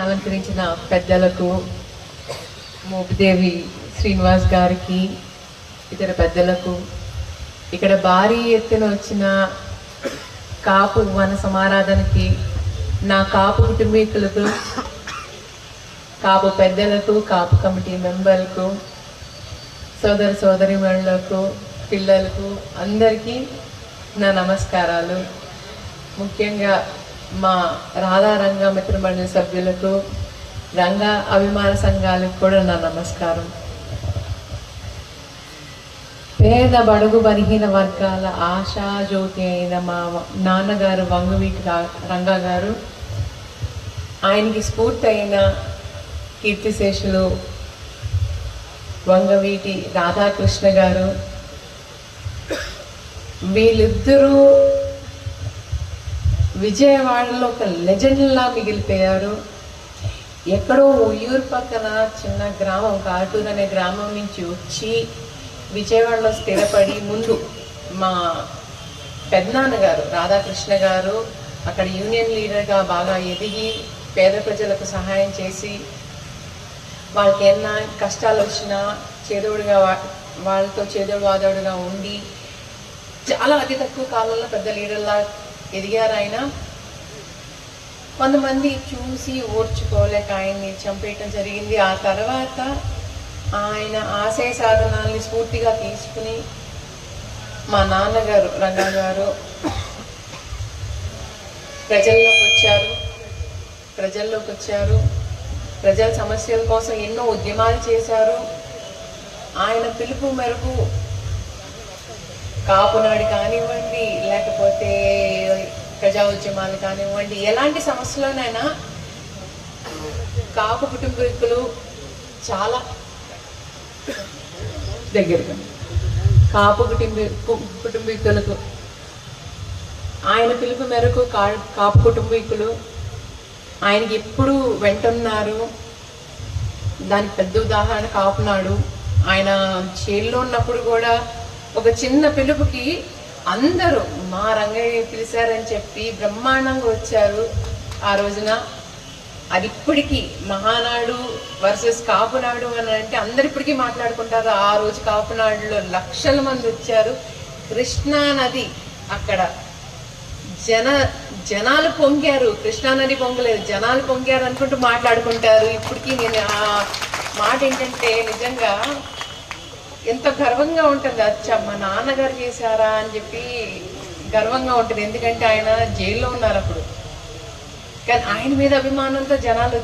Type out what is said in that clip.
అలంకరించిన పెద్దలకు, మోపిదేవి శ్రీనివాస్ గారికి, ఇతర పెద్దలకు, ఇక్కడ భారీ ఎత్తున వచ్చిన కాపు వన సమారాధనకి నా కాపు కుటుంబీకులకు, కాపు పెద్దలకు, కాపు కమిటీ మెంబర్లకు, సోదర సోదరీమణులకు, పిల్లలకు అందరికీ నా నమస్కారాలు. ముఖ్యంగా మా రాధారంగ మిత్రమండలి సభ్యులకు, రంగ అభిమాన సంఘాలకు కూడా నా నమస్కారం. పేద బడుగు బలహీన వర్గాల ఆశాజ్యోతి అయిన మా నాన్నగారు వంగవీటి రంగా గారు, ఆయనకి స్ఫూర్తి అయిన కీర్తిశేషులు వంగవీటి రాధాకృష్ణ గారు, వీళ్ళిద్దరూ విజయవాడలో ఒక లెజెండ్లా మిగిలిపోయారు. ఎక్కడో ఊయూరు పక్కన చిన్న గ్రామం, కాటూరు అనే గ్రామం నుంచి వచ్చి విజయవాడలో స్థిరపడి, ముందు మా పెద్దనాన్నగారు రాధాకృష్ణ గారు అక్కడ యూనియన్ లీడర్గా బాగా ఎదిగి పేద ప్రజలకు సహాయం చేసి, వాళ్ళకి ఏమన్నా కష్టాలు వచ్చినా చేదోడుగా వాళ్ళతో చేదోడు వాదోడుగా ఉండి చాలా అతి తక్కువ కాలంలో పెద్ద లీడర్లా ఎదిగారు ఆయన. కొంతమంది చూసి ఓర్చుకోలేక ఆయన్ని చంపేయటం జరిగింది. ఆ తర్వాత ఆయన ఆశయ సాధనాల్ని స్ఫూర్తిగా తీసుకుని మా నాన్నగారు రంగా గారు ప్రజల్లోకి వచ్చారు. ప్రజల సమస్యల కోసం ఎన్నో ఉద్యమాలు చేశారు. ఆయన పిలుపు మేరకు కాపునాడు కానివ్వండి, లేకపోతే ప్రజా ఉద్యమాలు కానివ్వండి, ఎలాంటి సమస్యలోనైనా కాపు కుటుంబీకులు చాలా దగ్గరగా, కాపు కుటుంబీకులకు ఆయన పిలుపు మేరకు కాపు కుటుంబీకులు ఆయనకి ఎప్పుడు వెంటున్నారు. దానికి పెద్ద ఉదాహరణ కాపునాడు. ఆయన జైల్లో ఉన్నప్పుడు కూడా ఒక చిన్న పిలుపుకి అందరూ మా రంగయ్య పిలిచారని చెప్పి బ్రహ్మాండంగా వచ్చారు ఆ రోజున. అది ఇప్పటికీ మహానాడు వర్సెస్ కాపునాడు అని అంటే అందరు ఇప్పటికీ మాట్లాడుకుంటారు. ఆ రోజు కాపునాడులో లక్షల మంది వచ్చారు. కృష్ణా నది అక్కడ జనాలు పొంగారు, కృష్ణానది పొంగలేదు, జనాలు పొంగారు అనుకుంటూ మాట్లాడుకుంటారు. ఇప్పటికీ నేను ఆ మాట ఏంటంటే నిజంగా ఎంత గర్వంగా ఉంటుంది. అచ్చా మా నాన్నగారు చేశారా అని చెప్పి గర్వంగా ఉంటుంది. ఎందుకంటే ఆయన జైల్లో ఉన్నారు అప్పుడు, కానీ ఆయన మీద అభిమానంతో జనాలు